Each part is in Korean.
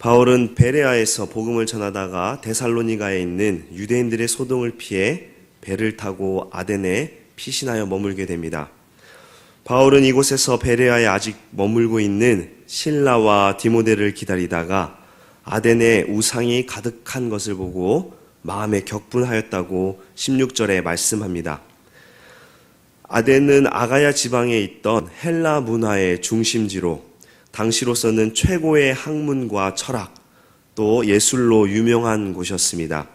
바울은 베레아에서 복음을 전하다가 데살로니가에 있는 유대인들의 소동을 피해 배를 타고 아덴에 피신하여 머물게 됩니다. 바울은 이곳에서 베레아에 아직 머물고 있는 실라와 디모데를 기다리다가 아덴에 우상이 가득한 것을 보고 마음에 격분하였다고 16절에 말씀합니다. 아덴은 아가야 지방에 있던 헬라 문화의 중심지로 당시로서는 최고의 학문과 철학, 또 예술로 유명한 곳이었습니다.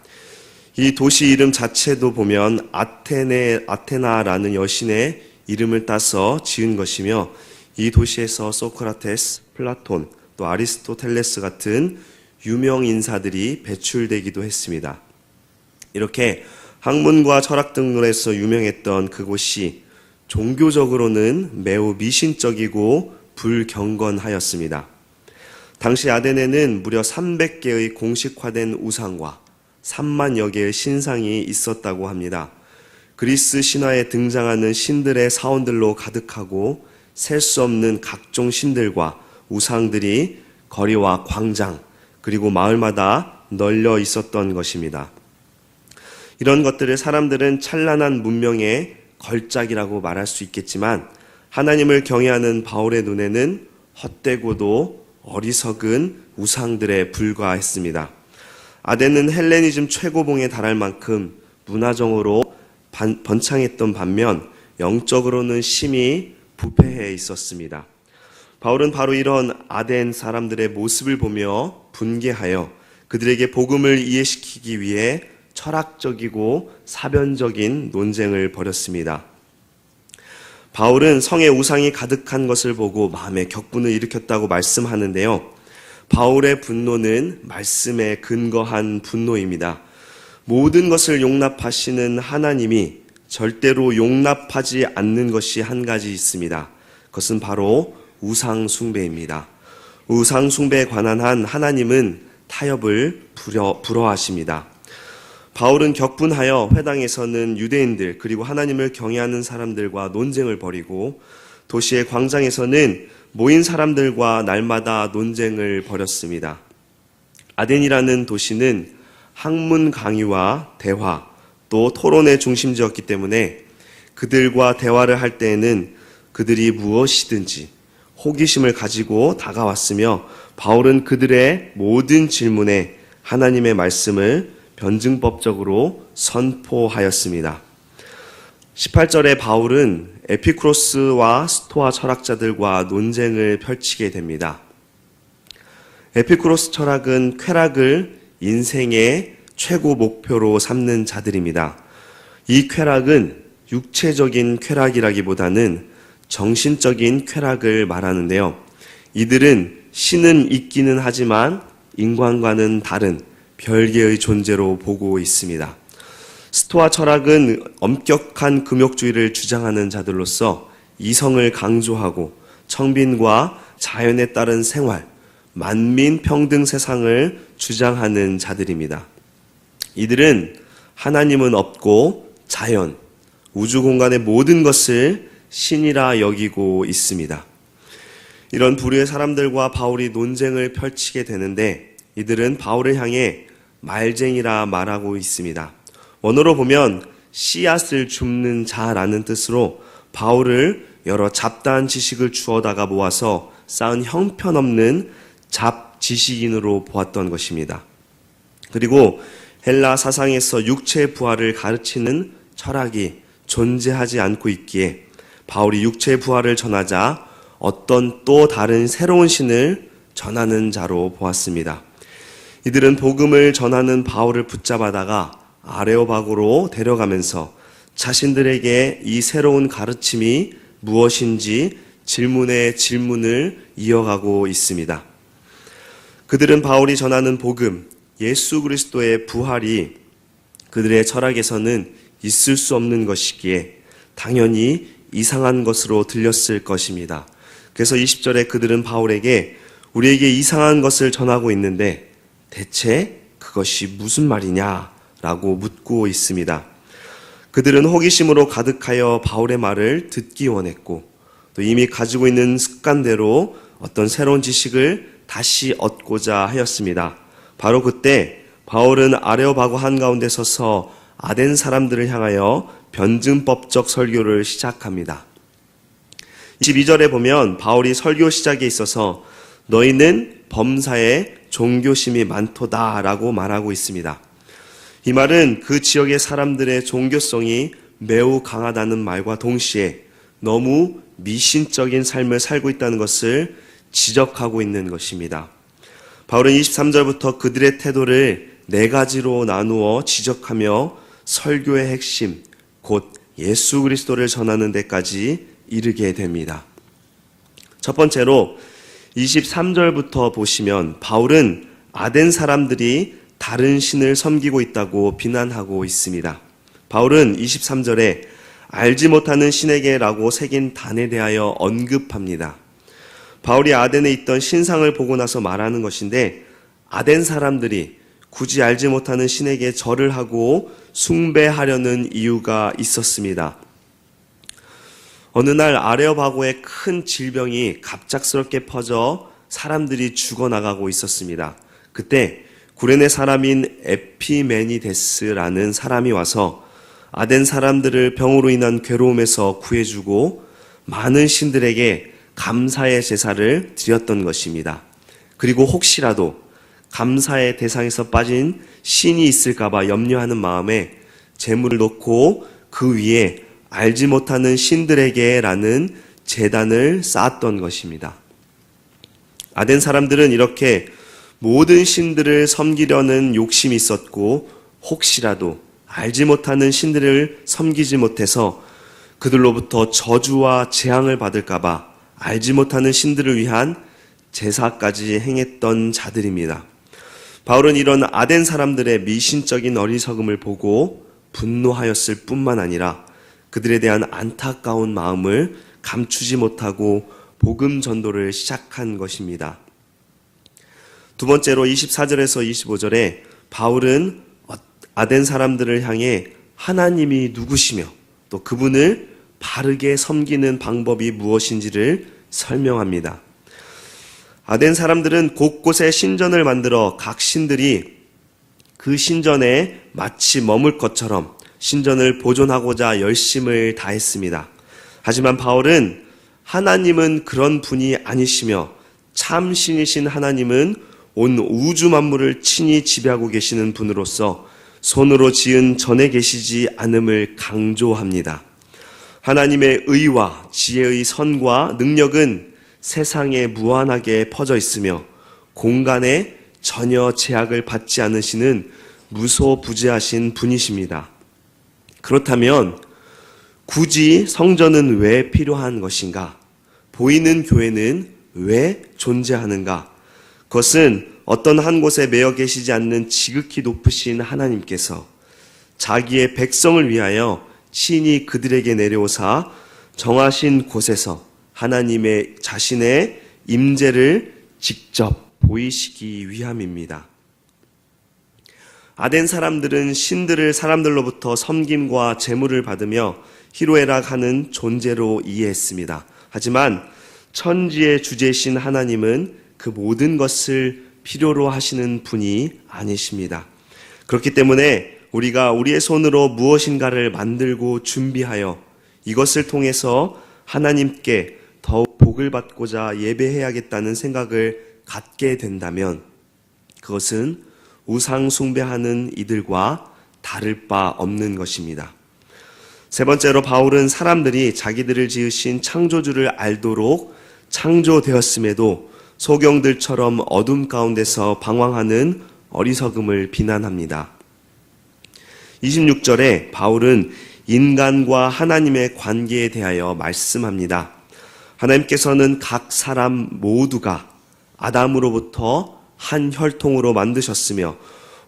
이 도시 이름 자체도 보면 아테나라는 여신의 이름을 따서 지은 것이며, 이 도시에서 소크라테스, 플라톤, 또 아리스토텔레스 같은 유명 인사들이 배출되기도 했습니다. 이렇게 학문과 철학 등으로서 유명했던 그곳이 종교적으로는 매우 미신적이고 불경건하였습니다. 당시 아덴에는 무려 300개의 공식화된 우상과 3만여 개의 신상이 있었다고 합니다. 그리스 신화에 등장하는 신들의 사원들로 가득하고 셀 수 없는 각종 신들과 우상들이 거리와 광장, 그리고 마을마다 널려 있었던 것입니다. 이런 것들을 사람들은 찬란한 문명의 걸작이라고 말할 수 있겠지만, 하나님을 경외하는 바울의 눈에는 헛되고도 어리석은 우상들에 불과했습니다. 아덴은 헬레니즘 최고봉에 달할 만큼 문화적으로 번창했던 반면 영적으로는 심히 부패해 있었습니다. 바울은 바로 이런 아덴 사람들의 모습을 보며 분개하여 그들에게 복음을 이해시키기 위해 철학적이고 사변적인 논쟁을 벌였습니다. 바울은 성에 우상이 가득한 것을 보고 마음에 격분을 일으켰다고 말씀하는데요. 바울의 분노는 말씀에 근거한 분노입니다. 모든 것을 용납하시는 하나님이 절대로 용납하지 않는 것이 한 가지 있습니다. 그것은 바로 우상 숭배입니다. 우상 숭배에 관한 한 하나님은 타협을 불허하십니다. 바울은 격분하여 회당에서는 유대인들 그리고 하나님을 경외하는 사람들과 논쟁을 벌이고, 도시의 광장에서는 모인 사람들과 날마다 논쟁을 벌였습니다. 아덴이라는 도시는 학문 강의와 대화, 또 토론의 중심지였기 때문에 그들과 대화를 할 때에는 그들이 무엇이든지 호기심을 가지고 다가왔으며, 바울은 그들의 모든 질문에 하나님의 말씀을 변증법적으로 선포하였습니다. 18절에 바울은 에피쿠로스와 스토아 철학자들과 논쟁을 펼치게 됩니다. 에피쿠로스 철학은 쾌락을 인생의 최고 목표로 삼는 자들입니다. 이 쾌락은 육체적인 쾌락이라기보다는 정신적인 쾌락을 말하는데요. 이들은 신은 있기는 하지만 인간과는 다른 별개의 존재로 보고 있습니다. 스토아 철학은 엄격한 금욕주의를 주장하는 자들로서 이성을 강조하고 청빈과 자연에 따른 생활, 만민 평등 세상을 주장하는 자들입니다. 이들은 하나님은 없고 자연, 우주 공간의 모든 것을 신이라 여기고 있습니다. 이런 부류의 사람들과 바울이 논쟁을 펼치게 되는데, 이들은 바울을 향해 말쟁이라 말하고 있습니다. 원어로 보면 씨앗을 줍는 자라는 뜻으로 바울을 여러 잡다한 지식을 주워다가 모아서 쌓은 형편없는 잡지식인으로 보았던 것입니다. 그리고 헬라 사상에서 육체의 부활을 가르치는 철학이 존재하지 않고 있기에 바울이 육체의 부활을 전하자 어떤 또 다른 새로운 신을 전하는 자로 보았습니다. 이들은 복음을 전하는 바울을 붙잡아다가 아레오바고로 데려가면서 자신들에게 이 새로운 가르침이 무엇인지 질문에 질문을 이어가고 있습니다. 그들은 바울이 전하는 복음, 예수 그리스도의 부활이 그들의 철학에서는 있을 수 없는 것이기에 당연히 이상한 것으로 들렸을 것입니다. 그래서 20절에 그들은 바울에게 우리에게 이상한 것을 전하고 있는데 대체 그것이 무슨 말이냐라고 묻고 있습니다. 그들은 호기심으로 가득하여 바울의 말을 듣기 원했고, 또 이미 가지고 있는 습관대로 어떤 새로운 지식을 다시 얻고자 하였습니다. 바로 그때 바울은 아레오바고 한가운데 서서 아덴 사람들을 향하여 변증법적 설교를 시작합니다. 22절에 보면 바울이 설교 시작에 있어서 너희는 범사에 종교심이 많도다라고 말하고 있습니다. 이 말은 그 지역의 사람들의 종교성이 매우 강하다는 말과 동시에 너무 미신적인 삶을 살고 있다는 것을 지적하고 있는 것입니다. 바울은 23절부터 그들의 태도를 네 가지로 나누어 지적하며 설교의 핵심, 곧 예수 그리스도를 전하는 데까지 이르게 됩니다. 첫 번째로 23절부터 보시면 바울은 아덴 사람들이 다른 신을 섬기고 있다고 비난하고 있습니다. 바울은 23절에 알지 못하는 신에게라고 새긴 단에 대하여 언급합니다. 바울이 아덴에 있던 신상을 보고 나서 말하는 것인데 아덴 사람들이 굳이 알지 못하는 신에게 절을 하고 숭배하려는 이유가 있었습니다. 어느 날 아레오바고에 큰 질병이 갑작스럽게 퍼져 사람들이 죽어나가고 있었습니다. 그때 구레네 사람인 에피메니데스라는 사람이 와서 아덴 사람들을 병으로 인한 괴로움에서 구해주고 많은 신들에게 감사의 제사를 드렸던 것입니다. 그리고 혹시라도 감사의 대상에서 빠진 신이 있을까봐 염려하는 마음에 제물을 놓고 그 위에 알지 못하는 신들에게라는 제단을 쌓았던 것입니다. 아덴 사람들은 이렇게 모든 신들을 섬기려는 욕심이 있었고 혹시라도 알지 못하는 신들을 섬기지 못해서 그들로부터 저주와 재앙을 받을까봐 알지 못하는 신들을 위한 제사까지 행했던 자들입니다. 바울은 이런 아덴 사람들의 미신적인 어리석음을 보고 분노하였을 뿐만 아니라 그들에 대한 안타까운 마음을 감추지 못하고 복음 전도를 시작한 것입니다. 두 번째로 24절에서 25절에 바울은 아덴 사람들을 향해 하나님이 누구시며 또 그분을 바르게 섬기는 방법이 무엇인지를 설명합니다. 아덴 사람들은 곳곳에 신전을 만들어 각 신들이 그 신전에 마치 머물 것처럼 신전을 보존하고자 열심을 다했습니다. 하지만 바울은 하나님은 그런 분이 아니시며 참 신이신 하나님은 온 우주 만물을 친히 지배하고 계시는 분으로서 손으로 지은 전에 계시지 않음을 강조합니다. 하나님의 의와 지혜의 선과 능력은 세상에 무한하게 퍼져 있으며 공간에 전혀 제약을 받지 않으시는 무소부재하신 분이십니다. 그렇다면 굳이 성전은 왜 필요한 것인가? 보이는 교회는 왜 존재하는가? 그것은 어떤 한 곳에 매여 계시지 않는 지극히 높으신 하나님께서 자기의 백성을 위하여 친히 그들에게 내려오사 정하신 곳에서 하나님의 자신의 임재를 직접 보이시기 위함입니다. 아덴 사람들은 신들을 사람들로부터 섬김과 제물을 받으며 희로애락하는 존재로 이해했습니다. 하지만 천지의 주제신 하나님은 그 모든 것을 필요로 하시는 분이 아니십니다. 그렇기 때문에 우리가 우리의 손으로 무엇인가를 만들고 준비하여 이것을 통해서 하나님께 더욱 복을 받고자 예배해야겠다는 생각을 갖게 된다면 그것은 우상 숭배하는 이들과 다를 바 없는 것입니다. 세 번째로 바울은 사람들이 자기들을 지으신 창조주를 알도록 창조되었음에도 소경들처럼 어둠 가운데서 방황하는 어리석음을 비난합니다. 26절에 바울은 인간과 하나님의 관계에 대하여 말씀합니다. 하나님께서는 각 사람 모두가 아담으로부터 한 혈통으로 만드셨으며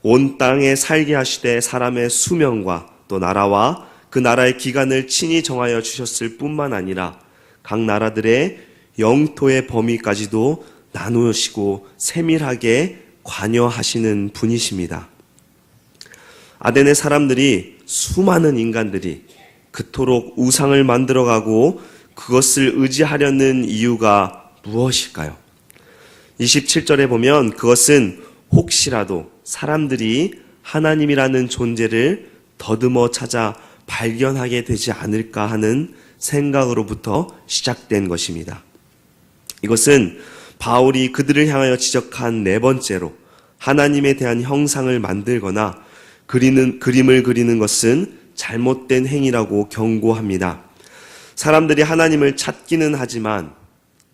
온 땅에 살게 하시되 사람의 수명과 또 나라와 그 나라의 기간을 친히 정하여 주셨을 뿐만 아니라 각 나라들의 영토의 범위까지도 나누시고 세밀하게 관여하시는 분이십니다. 아덴의 사람들이 수많은 인간들이 그토록 우상을 만들어가고 그것을 의지하려는 이유가 무엇일까요? 27절에 보면 그것은 혹시라도 사람들이 하나님이라는 존재를 더듬어 찾아 발견하게 되지 않을까 하는 생각으로부터 시작된 것입니다. 이것은 바울이 그들을 향하여 지적한 네 번째로 하나님에 대한 형상을 만들거나 그림을 그리는 것은 잘못된 행위라고 경고합니다. 사람들이 하나님을 찾기는 하지만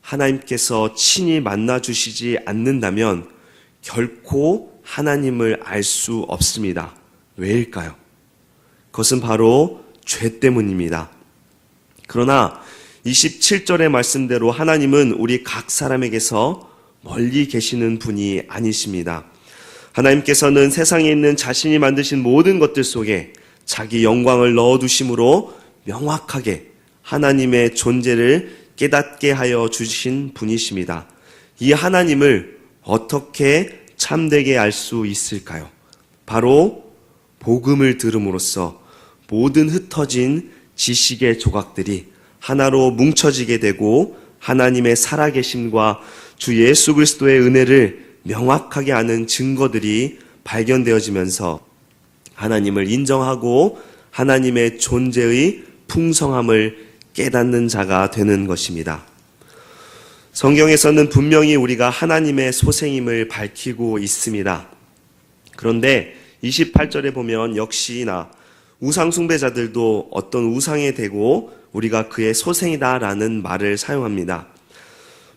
하나님께서 친히 만나 주시지 않는다면 결코 하나님을 알 수 없습니다. 왜일까요? 그것은 바로 죄 때문입니다. 그러나 27절의 말씀대로 하나님은 우리 각 사람에게서 멀리 계시는 분이 아니십니다. 하나님께서는 세상에 있는 자신이 만드신 모든 것들 속에 자기 영광을 넣어두심으로 명확하게 하나님의 존재를 깨닫게 하여 주신 분이십니다. 이 하나님을 어떻게 참되게 알 수 있을까요? 바로 복음을 들음으로써 모든 흩어진 지식의 조각들이 하나로 뭉쳐지게 되고 하나님의 살아계심과 주 예수 그리스도의 은혜를 명확하게 아는 증거들이 발견되어지면서 하나님을 인정하고 하나님의 존재의 풍성함을 깨닫는 자가 되는 것입니다. 성경에서는 분명히 우리가 하나님의 소생임을 밝히고 있습니다. 그런데 28절에 보면 역시나 우상 숭배자들도 어떤 우상에 대고 우리가 그의 소생이다라는 말을 사용합니다.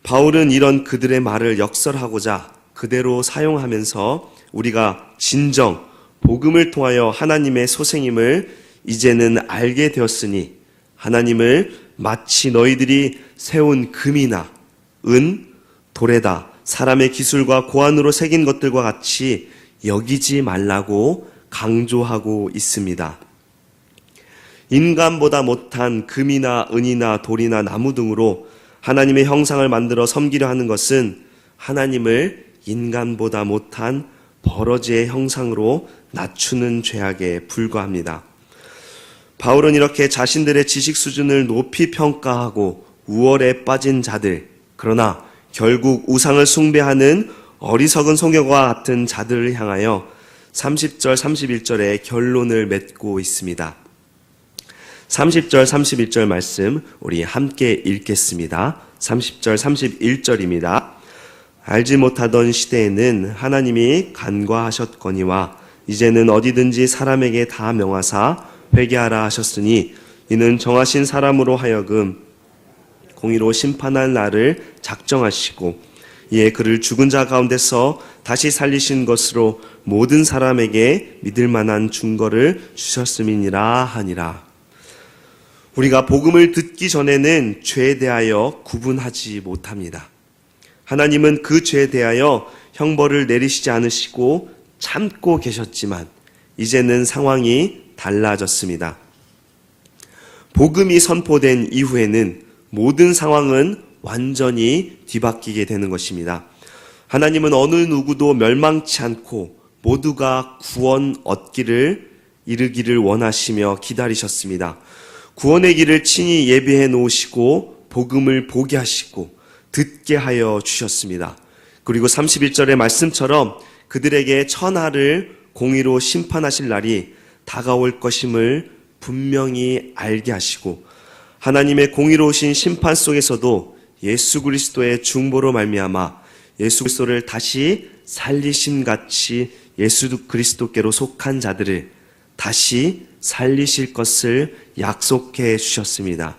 바울은 이런 그들의 말을 역설하고자 그대로 사용하면서 우리가 진정 복음을 통하여 하나님의 소생임을 이제는 알게 되었으니 하나님을 마치 너희들이 세운 금이나 은, 돌에다 사람의 기술과 고안으로 새긴 것들과 같이 여기지 말라고 강조하고 있습니다. 인간보다 못한 금이나 은이나 돌이나 나무 등으로 하나님의 형상을 만들어 섬기려 하는 것은 하나님을 인간보다 못한 버러지의 형상으로 낮추는 죄악에 불과합니다. 바울은 이렇게 자신들의 지식 수준을 높이 평가하고 우월에 빠진 자들, 그러나 결국 우상을 숭배하는 어리석은 소녀와 같은 자들을 향하여 30절, 31절에 결론을 맺고 있습니다. 30절, 31절 말씀 우리 함께 읽겠습니다. 30절, 31절입니다. 알지 못하던 시대에는 하나님이 간과하셨거니와 이제는 어디든지 사람에게 다 명하사 회개하라 하셨으니 이는 정하신 사람으로 하여금 공의로 심판할 날을 작정하시고 이에 그를 죽은 자 가운데서 다시 살리신 것으로 모든 사람에게 믿을 만한 증거를 주셨음이니라 하니라. 우리가 복음을 듣기 전에는 죄에 대하여 구분하지 못합니다. 하나님은 그 죄에 대하여 형벌을 내리시지 않으시고 참고 계셨지만 이제는 상황이 달라졌습니다. 복음이 선포된 이후에는 모든 상황은 완전히 뒤바뀌게 되는 것입니다. 하나님은 어느 누구도 멸망치 않고 모두가 구원 얻기를 이르기를 원하시며 기다리셨습니다. 구원의 길을 친히 예비해 놓으시고 복음을 보게 하시고 듣게 하여 주셨습니다. 그리고 31절의 말씀처럼 그들에게 천하를 공의로 심판하실 날이 다가올 것임을 분명히 알게 하시고 하나님의 공의로우신 심판 속에서도 예수 그리스도의 중보로 말미암아 예수 그리스도를 다시 살리심 같이 예수 그리스도께로 속한 자들을 다시 살리실 것을 약속해 주셨습니다.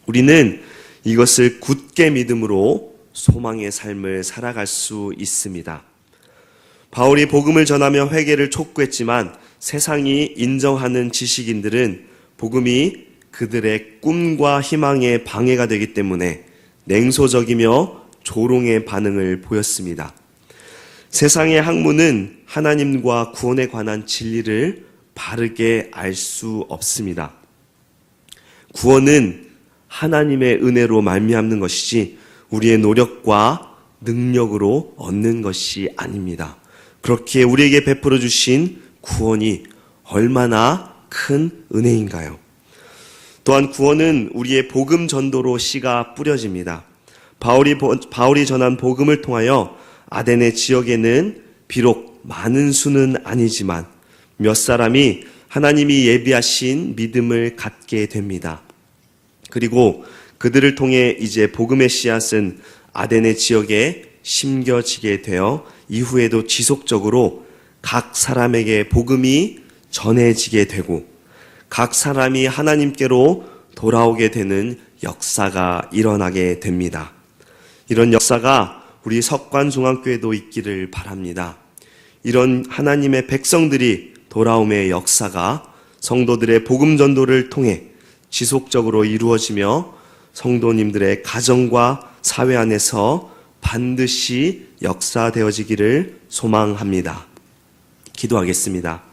우리는 이것을 굳게 믿음으로 소망의 삶을 살아갈 수 있습니다. 바울이 복음을 전하며 회개를 촉구했지만 세상이 인정하는 지식인들은 복음이 그들의 꿈과 희망에 방해가 되기 때문에 냉소적이며 조롱의 반응을 보였습니다. 세상의 학문은 하나님과 구원에 관한 진리를 바르게 알 수 없습니다. 구원은 하나님의 은혜로 말미암는 것이지 우리의 노력과 능력으로 얻는 것이 아닙니다. 그렇기에 우리에게 베풀어 주신 구원이 얼마나 큰 은혜인가요? 또한 구원은 우리의 복음 전도로 씨가 뿌려집니다. 바울이 전한 복음을 통하여 아데네 지역에는 비록 많은 수는 아니지만 몇 사람이 하나님이 예비하신 믿음을 갖게 됩니다. 그리고 그들을 통해 이제 복음의 씨앗은 아데네 지역에 심겨지게 되어 이후에도 지속적으로 각 사람에게 복음이 전해지게 되고 각 사람이 하나님께로 돌아오게 되는 역사가 일어나게 됩니다. 이런 역사가 우리 석관중앙교회도 있기를 바랍니다. 이런 하나님의 백성들이 돌아옴의 역사가 성도들의 복음 전도를 통해 지속적으로 이루어지며 성도님들의 가정과 사회 안에서 반드시 역사되어지기를 소망합니다. 기도하겠습니다.